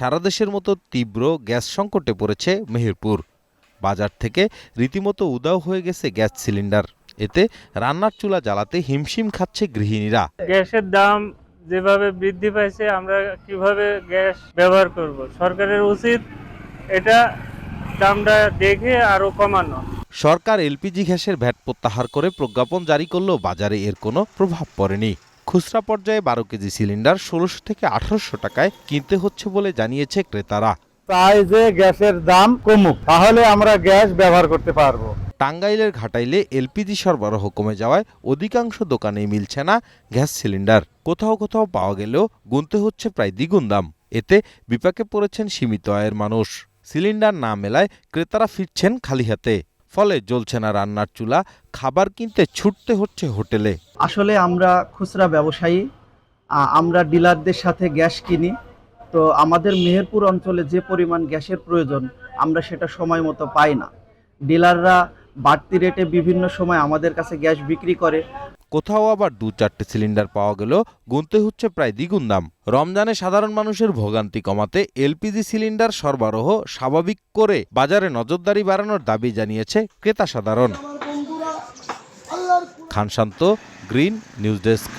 সারা দেশের মতো তীব্র গ্যাস সংকটে পড়েছে মেহেরপুর। বাজার থেকে রীতিমতো উধাও হয়ে গেছে গ্যাস সিলিন্ডার। এতে রান্নার চুলা জ্বালাতে হিমশিম খাচ্ছে গৃহিণীরা। গ্যাসের দাম যেভাবে বৃদ্ধি পাইছে, আমরা কিভাবে গ্যাস ব্যবহার করব? সরকারের উচিত এটা দামটা দেখে আরো কমানো। সরকার এলপিজি গ্যাসের ভ্যাট প্রত্যাহার করে প্রজ্ঞাপন জারি করলেও বাজারে এর কোনো প্রভাব পড়েনি। খুচরা পর্যায়ে 12 কেজি সিলিন্ডার 1600 থেকে 1800 টাকায় কিনতে হচ্ছে বলে জানিয়েছে ক্রেতারা। চাই যে গ্যাসের দাম কমুক, তাহলে আমরা গ্যাস ব্যবহার করতে পারবো। টাঙ্গাইলের ঘাটাইলে এলপিজি সরবরাহ কমে যাওয়ায় অধিকাংশ দোকানেই মিলছে না গ্যাস সিলিন্ডার। কোথাও কোথাও পাওয়া গেলেও গুনতে হচ্ছে প্রায় দ্বিগুণ দাম। এতে বিপাকে পড়েছেন সীমিত আয়ের মানুষ। সিলিন্ডার না মেলায় ক্রেতারা ফিরছেন খালি হাতে। ফলে জ্বলছে না রান্নার চুলা, খাবার কিনতে ছুটতে হচ্ছে হোটেলে। আসলে আমরা খুচরা ব্যবসায়ী, আমরা ডিলারদের সাথে গ্যাস কিনি। তো আমাদের মেহেরপুর অঞ্চলে যে পরিমাণ গ্যাসের প্রয়োজন আমরা সেটা সময় মতো পাই না। ডিলাররা বাড়তি রেটে বিভিন্ন সময় আমাদের কাছে গ্যাস বিক্রি করে। কোথাও আবার 2-4টে সিলিন্ডার পাওয়া গেলেও গুনতে হচ্ছে প্রায় দ্বিগুণ দাম। রমজানে সাধারণ মানুষের ভোগান্তি কমাতে এলপিজি সিলিন্ডার সরবরাহ স্বাভাবিক করে বাজারে নজরদারি বাড়ানোর দাবি জানিয়েছে ক্রেতা সাধারণ। খান শান্ত, গ্রিন নিউজ ডেস্ক।